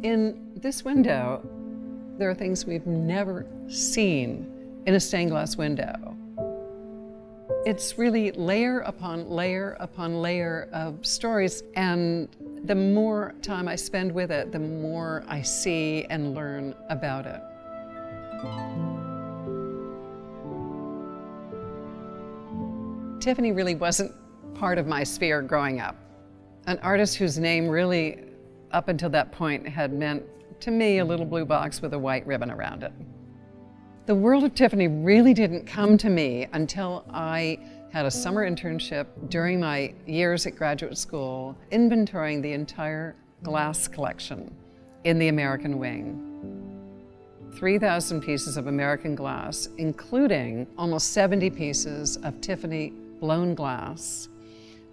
In this window, there are things we've never seen in a stained glass window. It's really layer upon layer upon layer of stories, and the more time I spend with it, the more I see and learn about it. Tiffany really wasn't part of my sphere growing up. An artist whose name really, up until that point, had meant to me a little blue box with a white ribbon around it. The world of Tiffany really didn't come to me until I had a summer internship during my years at graduate school, inventorying the entire glass collection in the American wing. 3,000 pieces of American glass, including almost 70 pieces of Tiffany blown glass.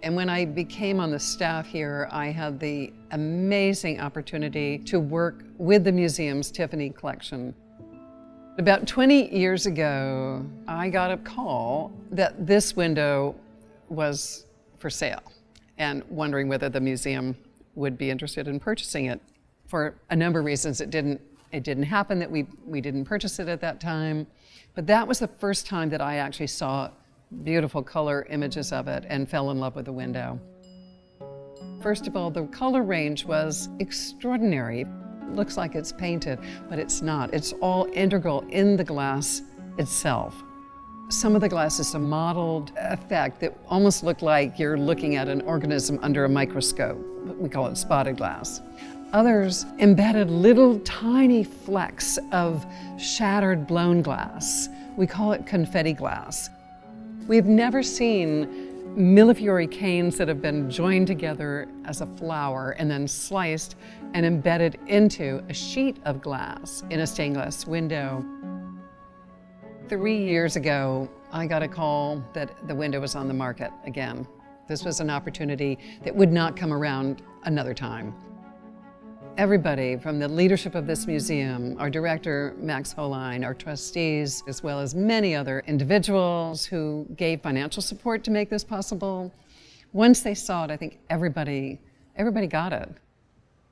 And when I became on the staff here, I had the amazing opportunity to work with the museum's Tiffany collection. About 20 years ago, I got a call that this window was for sale and wondering whether the museum would be interested in purchasing it. For a number of reasons, it didn't happen that we didn't purchase it at that time. But that was the first time that I actually saw beautiful color images of it and fell in love with the window. First of all, the color range was extraordinary. It looks like it's painted, but it's not. It's all integral in the glass itself. Some of the glass is a modeled effect that almost looked like you're looking at an organism under a microscope. We call it spotted glass. Others embedded little tiny flecks of shattered blown glass. We call it confetti glass. We've never seen millefiori canes that have been joined together as a flower and then sliced and embedded into a sheet of glass in a stained glass window. 3 years ago, I got a call that the window was on the market again. This was an opportunity that would not come around another time. Everybody from the leadership of this museum, our director, Max Holine, our trustees, as well as many other individuals who gave financial support to make this possible. Once they saw it, I think everybody got it.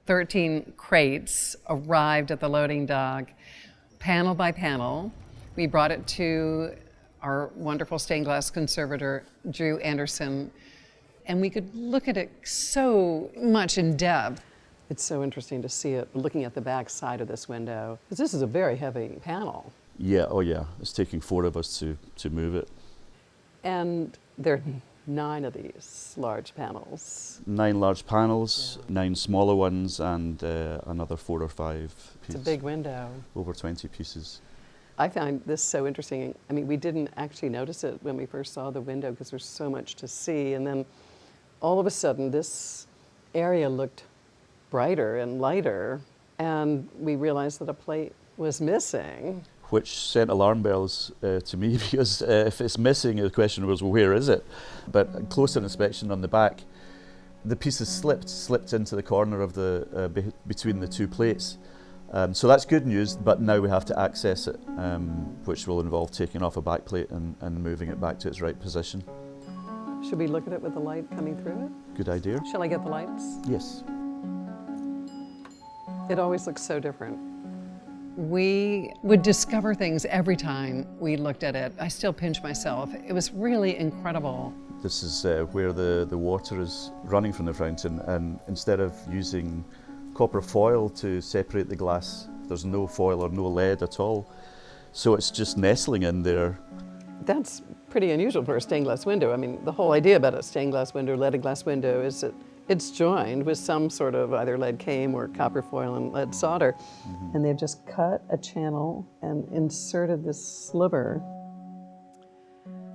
13 crates arrived at the loading dock, panel by panel. We brought it to our wonderful stained glass conservator, Drew Anderson, and we could look at it so much in depth. It's so interesting to see it looking at the back side of this window, because this is a very heavy panel. Yeah, oh yeah, it's taking 4 of us to move it. And there are 9 of these large panels. 9 large panels, yeah. 9 smaller ones, and another 4 or 5 pieces. It's a big window. Over 20 pieces. I found this so interesting. I mean, we didn't actually notice it when we first saw the window because there's so much to see. And then all of a sudden, this area looked brighter and lighter, and we realized that a plate was missing. Which sent alarm bells to me, because if it's missing, the question was, well, where is it? But closer inspection on the back, the pieces slipped into the corner of the between the 2 plates. So that's good news, but now we have to access it, which will involve taking off a back plate and moving it back to its right position. Should we look at it with the light coming through it? Good idea. Shall I get the lights? Yes. It always looks so different. We would discover things every time we looked at it. I still pinch myself. It was really incredible. This is where the water is running from the fountain, and instead of using copper foil to separate the glass, there's no foil or no lead at all. So it's just nestling in there. That's pretty unusual for a stained glass window. I mean, the whole idea about a stained glass window, leaded glass window, is that it's joined with some sort of either lead came or copper foil and lead solder. Mm-hmm. And they've just cut a channel and inserted this sliver.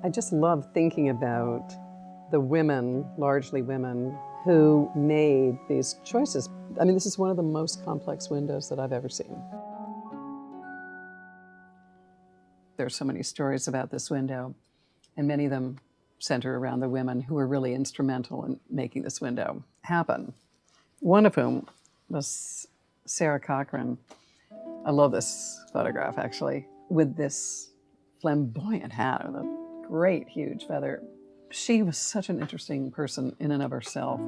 I just love thinking about the women, largely women, who made these choices. I mean, this is one of the most complex windows that I've ever seen. There's so many stories about this window, and many of them center around the women who were really instrumental in making this window happen. One of whom was Sarah Cochran. I love this photograph, actually, with this flamboyant hat with a great, huge feather. She was such an interesting person in and of herself.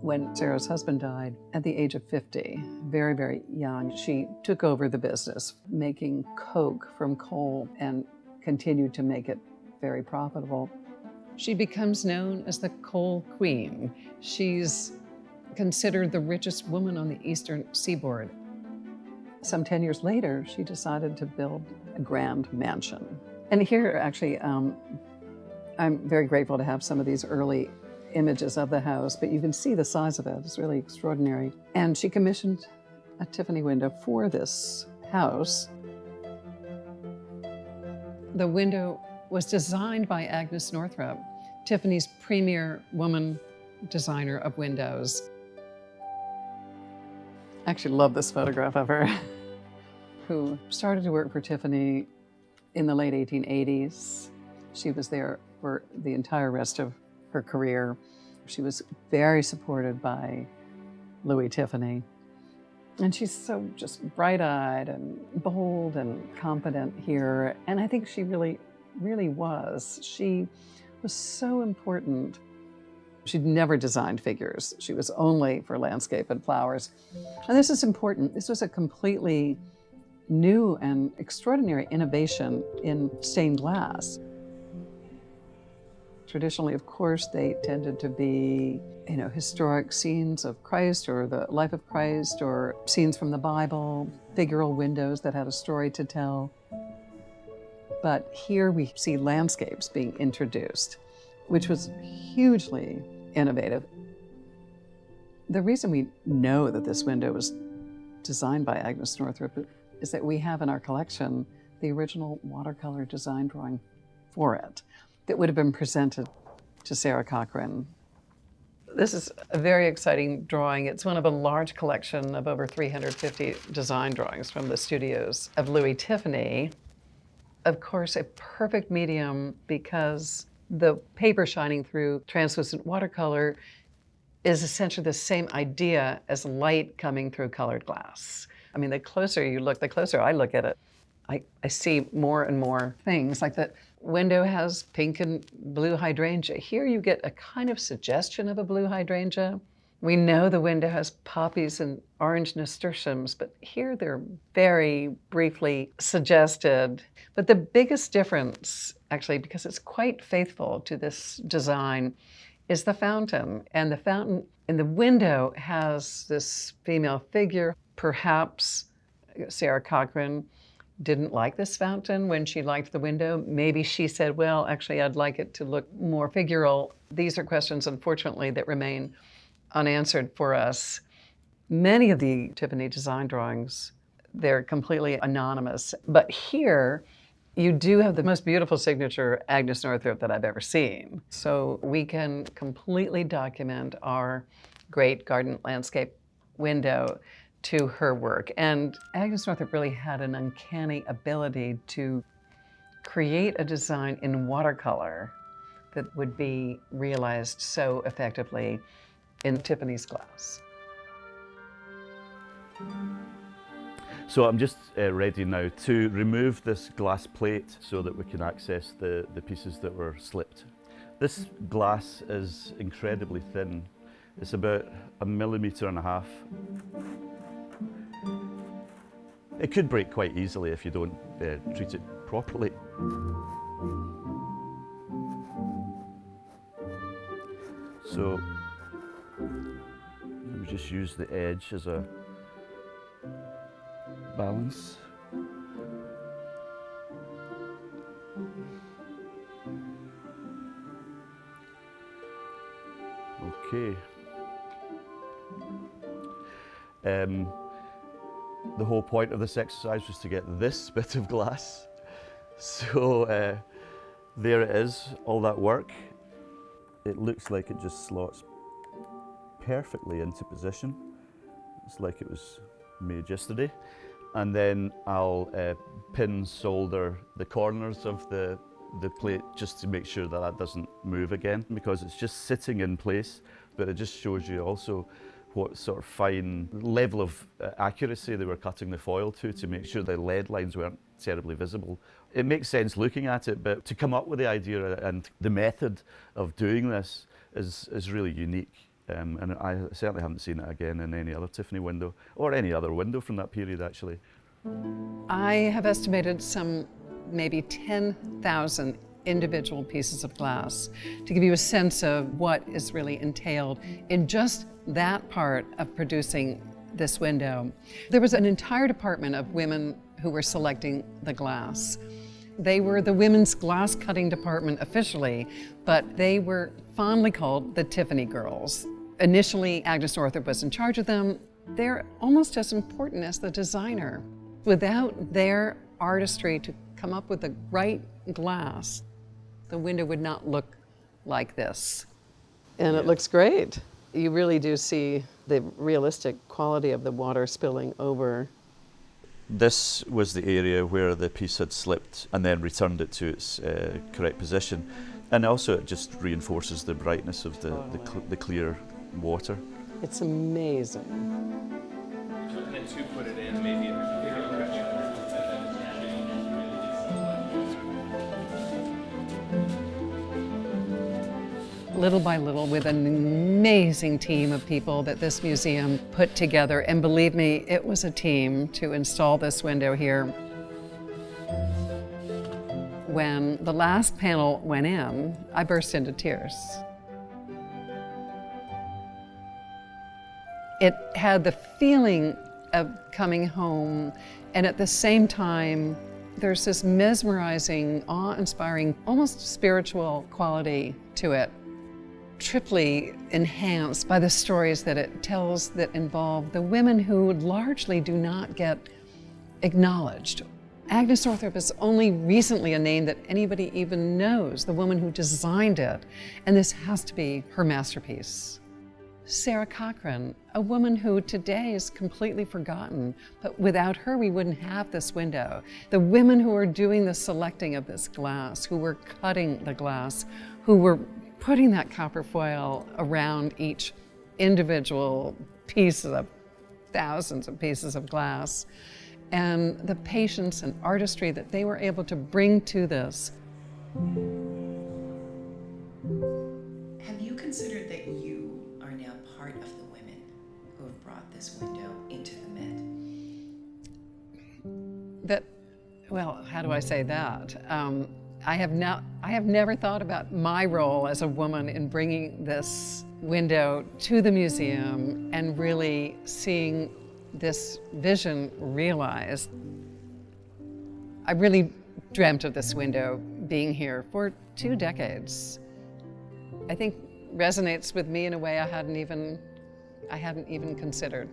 When Sarah's husband died at the age of 50, very, very young, she took over the business, making coke from coal and continued to make it very profitable. She becomes known as the coal queen. She's considered the richest woman on the eastern seaboard. Some 10 years later, she decided to build a grand mansion. And here, actually, I'm very grateful to have some of these early images of the house, but you can see the size of it. It's really extraordinary. And she commissioned a Tiffany window for this house. The window was designed by Agnes Northrop, Tiffany's premier woman designer of windows. I actually love this photograph of her, who started to work for Tiffany in the late 1880s. She was there for the entire rest of her career. She was very supported by Louis Tiffany. And she's so just bright-eyed and bold and confident here. And I think she really, really was. She was so important. She'd never designed figures. She was only for landscape and flowers. And this is important. This was a completely new and extraordinary innovation in stained glass. Traditionally, of course, they tended to be, historic scenes of Christ or the life of Christ or scenes from the Bible, figural windows that had a story to tell. But here we see landscapes being introduced, which was hugely innovative. The reason we know that this window was designed by Agnes Northrop is that we have in our collection the original watercolor design drawing for it that would have been presented to Sarah Cochran. This is a very exciting drawing. It's one of a large collection of over 350 design drawings from the studios of Louis Tiffany. Of course, a perfect medium because the paper shining through translucent watercolor is essentially the same idea as light coming through colored glass. I mean, the closer you look, the closer I look at it, I see more and more things. Like the window has pink and blue hydrangea. Here you get a kind of suggestion of a blue hydrangea. We know the window has poppies and orange nasturtiums, but here they're very briefly suggested. But the biggest difference, actually, because it's quite faithful to this design, is the fountain. And the fountain in the window has this female figure. Perhaps Sarah Cochran didn't like this fountain when she liked the window. Maybe she said, well, actually, I'd like it to look more figural. These are questions, unfortunately, that remain unanswered for us. Many of the Tiffany design drawings, they're completely anonymous. But here, you do have the most beautiful signature Agnes Northrop that I've ever seen. So we can completely document our great garden landscape window to her work. And Agnes Northrop really had an uncanny ability to create a design in watercolor that would be realized so effectively in Tiffany's glass. So I'm just ready now to remove this glass plate so that we can access the pieces that were slipped. This glass is incredibly thin. It's about 1.5 millimeters. It could break quite easily if you don't treat it properly. So we just use the edge as a balance. Okay. The whole point of this exercise was to get this bit of glass. So there it is, all that work. It looks like it just slots perfectly into position. It's like it was made yesterday. And then I'll pin solder the corners of the plate just to make sure that that doesn't move again, because it's just sitting in place, but it just shows you also what sort of fine level of accuracy they were cutting the foil to make sure the lead lines weren't terribly visible. It makes sense looking at it, but to come up with the idea and the method of doing this is really unique. And I certainly haven't seen it again in any other Tiffany window, or any other window from that period actually. I have estimated some maybe 10,000 individual pieces of glass to give you a sense of what is really entailed in just that part of producing this window. There was an entire department of women who were selecting the glass. They were the women's glass cutting department officially, but they were fondly called the Tiffany girls. Initially, Agnes Northrop was in charge of them. They're almost as important as the designer. Without their artistry to come up with the right glass, the window would not look like this. And it looks great. You really do see the realistic quality of the water spilling over. This was the area where the piece had slipped and then returned it to its correct position. And also it just reinforces the brightness of the clear water. It's amazing. And then to put it in, maybe Little by little, with an amazing team of people that this museum put together, and believe me, it was a team to install this window here. When the last panel went in, I burst into tears. It had the feeling of coming home, and at the same time, there's this mesmerizing, awe-inspiring, almost spiritual quality to it, triply enhanced by the stories that it tells that involve the women who largely do not get acknowledged. Agnes Northrop is only recently a name that anybody even knows, the woman who designed it, and this has to be her masterpiece. Sarah Cochran, a woman who today is completely forgotten, but without her we wouldn't have this window. The women who are doing the selecting of this glass, who were cutting the glass, who were putting that copper foil around each individual piece of thousands of pieces of glass, and the patience and artistry that they were able to bring to this. Have you considered that you are now part of the women who have brought this window into the Met? Well, how do I say that? I have never thought about my role as a woman in bringing this window to the museum and really seeing this vision realized. I really dreamt of this window being here for 2 decades. I think resonates with me in a way I hadn't even considered,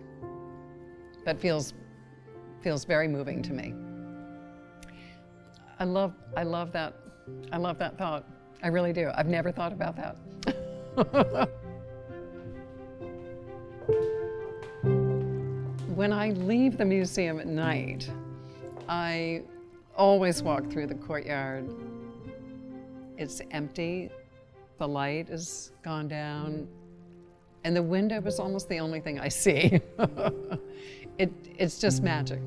but feels very moving to me. I love that thought. I really do. I've never thought about that. When I leave the museum at night, I always walk through the courtyard. It's empty, the light is gone down, and the window is almost the only thing I see. It's just magic.